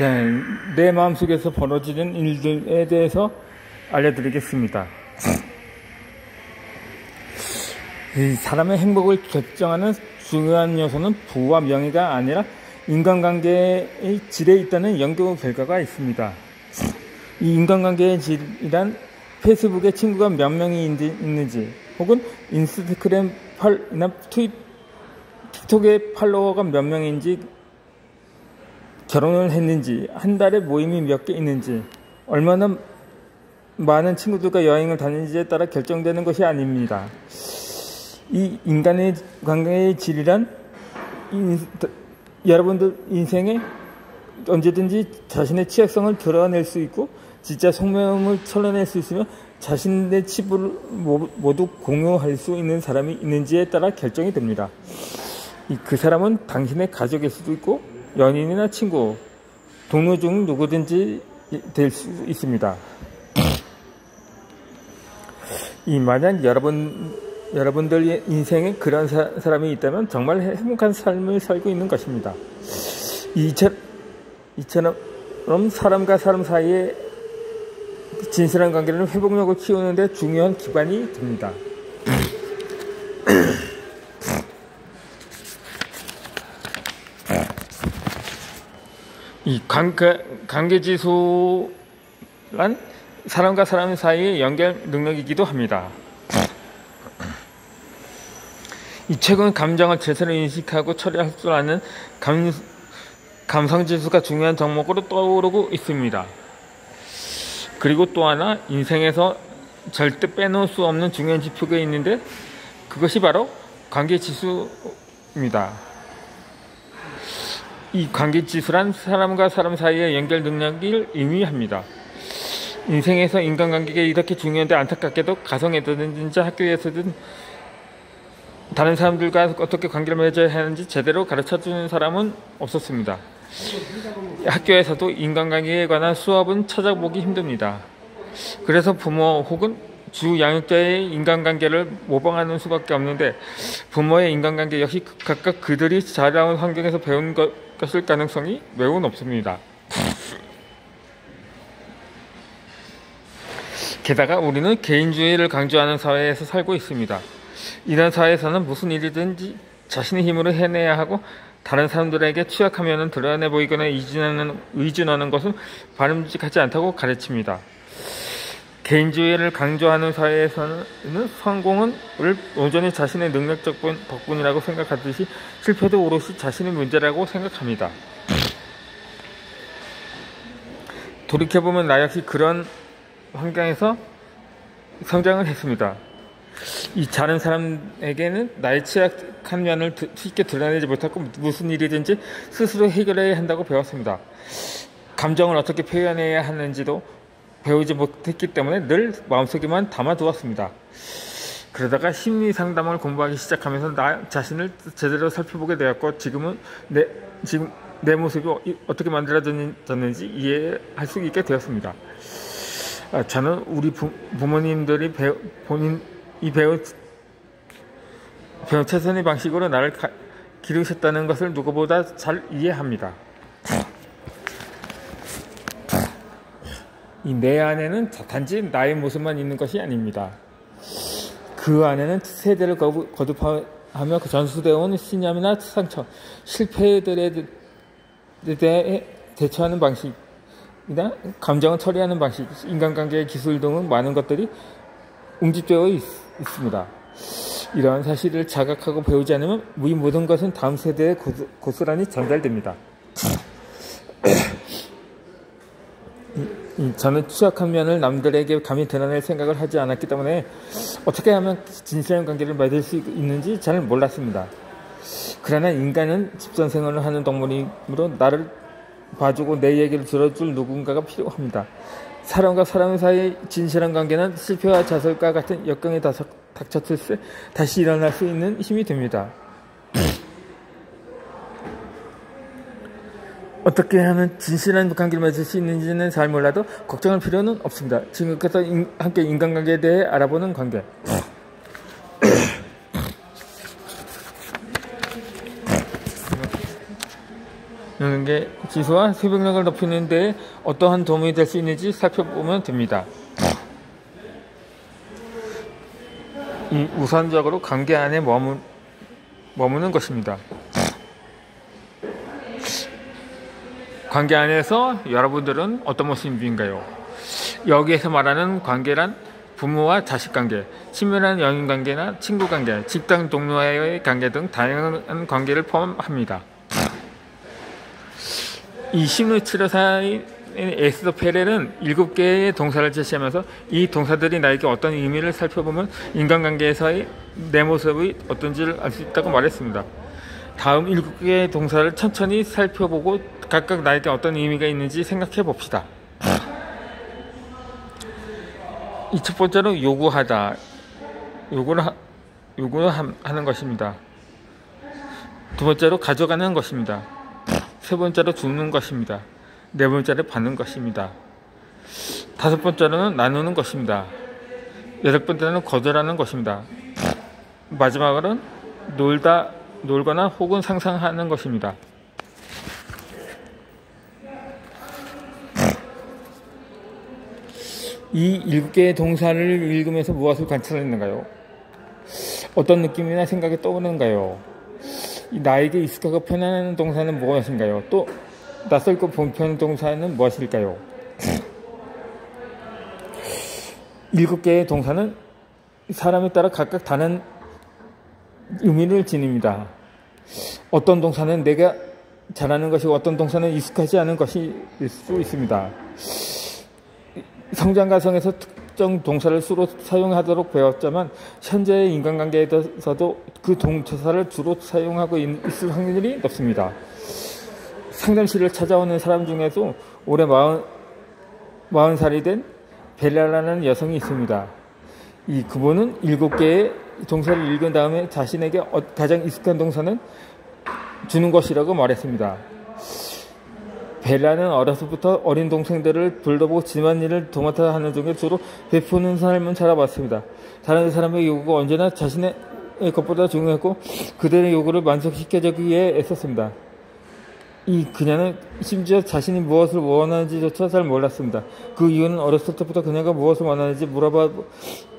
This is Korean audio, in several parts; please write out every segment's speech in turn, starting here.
자, 내 마음속에서 벌어지는 일들에 대해서 알려드리겠습니다. 이 사람의 행복을 결정하는 중요한 요소는 부와 명예가 아니라 인간관계의 질에 있다는 연구 결과가 있습니다. 이 인간관계의 질이란 페이스북에 친구가 몇 명이 있는지, 혹은 인스타그램 틱톡의 팔로워가 몇 명인지, 결혼을 했는지, 한 달에 모임이 몇 개 있는지, 얼마나 많은 친구들과 여행을 다니는지에 따라 결정되는 것이 아닙니다. 이 인간의 관계의 질이란 여러분들 인생에 언제든지 자신의 취약성을 드러낼 수 있고 진짜 속마음을 털어낼 수 있으며 자신의 치부를 모두 공유할 수 있는 사람이 있는지에 따라 결정이 됩니다. 그 사람은 당신의 가족일 수도 있고 연인이나 친구, 동료 중 누구든지 될 수 있습니다. 만약 여러분들 인생에 그런 사람이 있다면 정말 행복한 삶을 살고 있는 것입니다. 이처럼 사람과 사람 사이의 진실한 관계는 회복력을 키우는 데 중요한 기반이 됩니다. 이 관계지수란 사람과 사람 사이의 연결 능력이기도 합니다. 최근 감정을 제대로 인식하고 처리할 줄 아는 감성지수가 중요한 덕목으로 떠오르고 있습니다. 그리고 또 하나 인생에서 절대 빼놓을 수 없는 중요한 지표가 있는데 그것이 바로 관계지수입니다. 이 관계지수란 사람과 사람 사이의 연결 능력을 의미합니다. 인생에서 인간관계가 이렇게 중요한데 안타깝게도 가정에서든지 학교에서든 다른 사람들과 어떻게 관계를 맺어야 하는지 제대로 가르쳐주는 사람은 없었습니다. 학교에서도 인간관계에 관한 수업은 찾아보기 힘듭니다. 그래서 부모 혹은 주 양육자의 인간관계를 모방하는 수밖에 없는데 부모의 인간관계 역시 각각 그들이 자라온 환경에서 배운 것일 가능성이 매우 높습니다. 게다가 우리는 개인주의를 강조하는 사회에서 살고 있습니다. 이런 사회에서는 무슨 일이든지 자신의 힘으로 해내야 하고 다른 사람들에게 취약하면 드러내 보이거나 의존하는 것은 바람직하지 않다고 가르칩니다. 개인주의를 강조하는 사회에서는 성공은 온전히 자신의 능력적 덕분이라고 생각하듯이 실패도 오롯이 자신의 문제라고 생각합니다. 돌이켜보면 나 역시 그런 환경에서 성장을 했습니다. 이 다른 사람에게는 나의 취약한 면을 쉽게 드러내지 못하고 무슨 일이든지 스스로 해결해야 한다고 배웠습니다. 감정을 어떻게 표현해야 하는지도 배우지 못했기 때문에 늘 마음속에만 담아두었습니다. 그러다가 심리상담을 공부하기 시작하면서 나 자신을 제대로 살펴보게 되었고 지금 내 모습이 어떻게 만들어졌는지 이해할 수 있게 되었습니다. 저는 우리 부모님들이 배운 최선의 방식으로 나를 기르셨다는 것을 누구보다 잘 이해합니다. 내 안에는 단지 나의 모습만 있는 것이 아닙니다. 그 안에는 세대를 거듭하며 전수되어 온 신념이나 상처, 실패들에 대해 대처하는 방식이나 감정을 처리하는 방식, 인간관계의 기술 등은 많은 것들이 웅집되어 있습니다. 이러한 사실을 자각하고 배우지 않으면 이 모든 것은 다음 세대에 고스란히 전달됩니다. 저는 취약한 면을 남들에게 감히 드러낼 생각을 하지 않았기 때문에 어떻게 하면 진실한 관계를 맺을 수 있는지 잘 몰랐습니다. 그러나 인간은 집단생활을 하는 동물이므로 나를 봐주고 내 얘기를 들어줄 누군가가 필요합니다. 사람과 사람 사이의 진실한 관계는 실패와 좌절과 같은 역경에 닥쳤을 때 다시 일어날 수 있는 힘이 됩니다. 어떻게 하면 진실한 관계를 맺을 수 있는지는 잘 몰라도 걱정할 필요는 없습니다. 지금부터 함께 인간관계에 대해 알아보는 관계. 영양계 지수와 새벽력을 높이는 데 어떠한 도움이 될 수 있는지 살펴보면 됩니다. 우선적으로 관계 안에 머무는 것입니다. 관계 안에서 여러분들은 어떤 모습인가요? 여기에서 말하는 관계란 부모와 자식 관계, 친밀한 연인 관계나 친구 관계, 직장 동료와의 관계 등 다양한 관계를 포함합니다. 이 심리치료사인 에스더 페렐은 7개의 동사를 제시하면서 이 동사들이 나에게 어떤 의미를 살펴보면 인간관계에서의 내 모습이 어떤지를 알 수 있다고 말했습니다. 다음 7개의 동사를 천천히 살펴보고 각각 나에게 어떤 의미가 있는지 생각해 봅시다. 이 첫 번째로 요구하다. 요구를 하는 것입니다. 두 번째로 가져가는 것입니다. 세 번째로 주는 것입니다. 네 번째로 받는 것입니다. 다섯 번째로는 나누는 것입니다. 여덟 번째는 거절하는 것입니다. 마지막으로는 놀거나 혹은 상상하는 것입니다. 이 7개의 동사를 읽으면서 무엇을 관찰했는가요? 어떤 느낌이나 생각이 떠오르는가요? 나에게 익숙하고 편안한 동사는 무엇인가요? 또 낯설고 불편한 동사는 무엇일까요? 7개의 동사는 사람에 따라 각각 다른 의미를 지닙니다. 어떤 동사는 내가 잘하는 것이고 어떤 동사는 익숙하지 않은 것일 수 있습니다. 성장 과정에서 특정 동사를 주로 사용하도록 배웠지만 현재의 인간관계에서도 그 동사를 주로 사용하고 있을 확률이 높습니다. 상담실을 찾아오는 사람 중에서 올해 40살이 된 벨라라는 여성이 있습니다. 그분은 7개의 동사를 읽은 다음에 자신에게 가장 익숙한 동사는 주는 것이라고 말했습니다. 벨라는 어려서부터 어린 동생들을 돌보고 집안일을 도맡아 하는 중에 주로 베푸는 삶을 살아봤습니다. 다른 사람의 요구가 언제나 자신의 것보다 중요했고 그들의 요구를 만족시켜주기 위해 애썼습니다. 그녀는 심지어 자신이 무엇을 원하는지조차 잘 몰랐습니다. 그 이유는 어렸을 때부터 그녀가 무엇을 원하는지 물어봐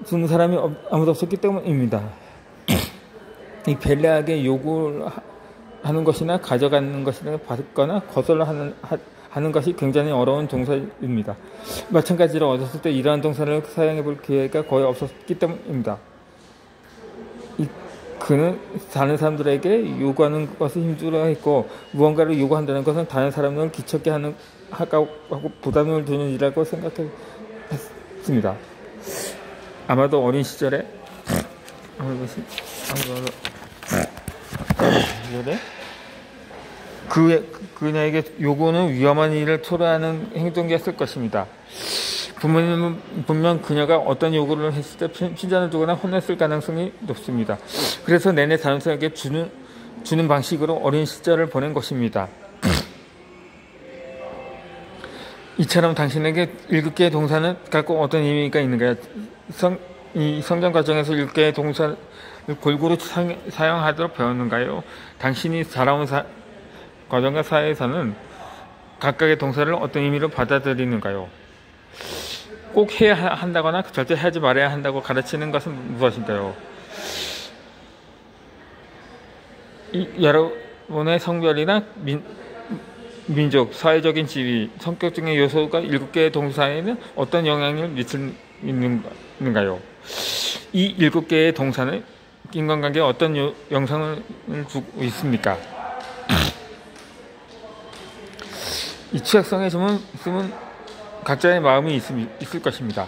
주는 사람이 아무도 없었기 때문입니다. 이 벨라에게 요구를 하는 것이나 가져가는 것이나 받거나 거절을 하는 것이 굉장히 어려운 동사입니다. 마찬가지로 어렸을 때 이러한 동사를 사용해 볼 기회가 거의 없었기 때문입니다. 그는 다른 사람들에게 요구하는 것을 힘들어했고 무언가를 요구한다는 것은 다른 사람을 기척게 하고 부담을 주는 일이라고 생각했습니다. 아마도 어린 시절에 그녀에게 요구는 위험한 일을 초래하는 행동이었을 것입니다. 부모님은 분명 그녀가 어떤 요구를 했을 때 핀잔을 두거나 혼냈을 가능성이 높습니다. 그래서 내내 다른 사람에게 주는 방식으로 어린 시절을 보낸 것입니다. 이처럼 당신에게 7개의 동사는 갖고 어떤 의미가 있는가요? 이 성장 과정에서 7개의 동사를 골고루 사용하도록 배웠는가요? 당신이 자라온 과정과 사회에서는 각각의 동사를 어떤 의미로 받아들이는가요? 꼭 해야 한다거나 절대 하지 말아야 한다고 가르치는 것은 무엇인가요? 여러분의 성별이나 민족, 사회적인 지위, 성격 등의 요소가 7개의 동사에는 어떤 영향을 미치는가요? 이 7개의 동사는 인간관계에 어떤 영향을 주고 있습니까? 이 취약성의 점은 각자의 마음이 있을 것입니다.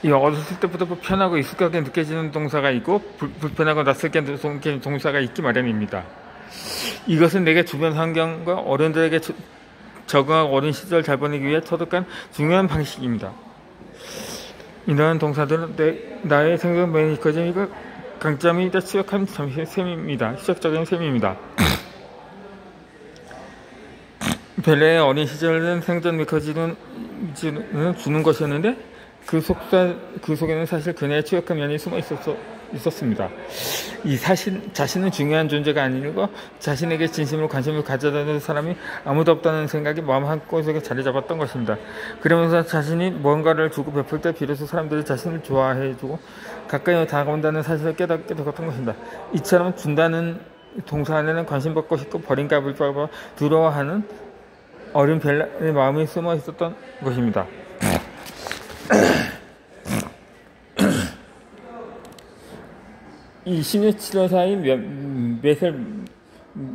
어렸을 때부터 편하고 익숙하게 느껴지는 동사가 있고 불편하고 낯설게 느껴지는 동사가 있기 마련입니다. 이것은 내게 주변 환경과 어른들에게 적응하고 어린 시절 잘 보내기 위해 터득한 중요한 방식입니다. 이러한 동사들은 나의 생각 메커니즘과 강점이 취약한 셈입니다. 시작적인 셈입니다. 벨라의 어린 시절은 생존 메커니즘은 주는 것이었는데 그 속에는 사실 그녀의 취약한 면이 숨어 있었죠. 있었습니다. 이 자신은 중요한 존재가 아니고 자신에게 진심으로 관심을 가져다는 사람이 아무도 없다는 생각이 마음 한구석에 자리 잡았던 것입니다. 그러면서 자신이 뭔가를 주고 베풀 때 비로소 사람들이 자신을 좋아해주고 가까이 다가온다는 사실을 깨닫게 되었던 것입니다. 이처럼 준다는 동사 안에는 관심 받고 싶고 버린 값을 받아 두려워하는 어린 벨라의 마음이 숨어 있었던 것입니다. 이 심리치료사인 메셀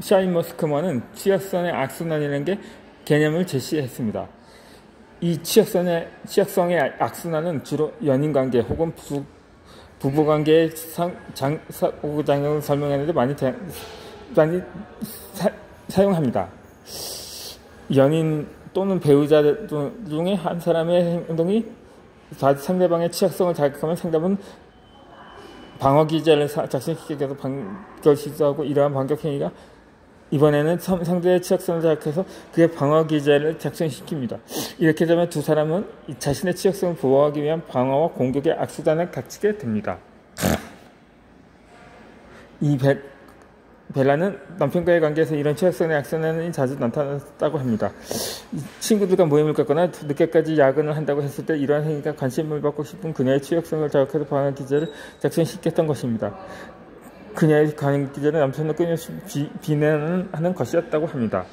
샤인머스크먼은 취약성의 악순환이라는 게 개념을 제시했습니다. 이 취약성의 악순환은 주로 연인관계 혹은 부부관계의 상호작용을 설명하는데 많이 사용합니다. 연인 또는 배우자 중에 한 사람의 행동이 상대방의 취약성을 자극하면 상대방은 방어기제를 작성시켜서 반격을 시도하고 이러한 반격행위가 이번에는 상대의 취약성을 자극해서 그의 방어기제를 작성시킵니다. 이렇게 되면 두 사람은 자신의 취약성을 보호하기 위한 방어와 공격의 악순환을 닥치게 됩니다. 이 벨라는 남편과의 관계에서 이런 취약성의 악순환이 자주 나타났다고 합니다. 친구들과 모임을 갖거나 늦게까지 야근을 한다고 했을 때 이러한 행위가 관심을 받고 싶은 그녀의 취약성을 자극해서 방어 기제를 작성시켰던 것입니다. 그녀의 방어 기제를 남편을 끊임없이 비난하는 것이었다고 합니다.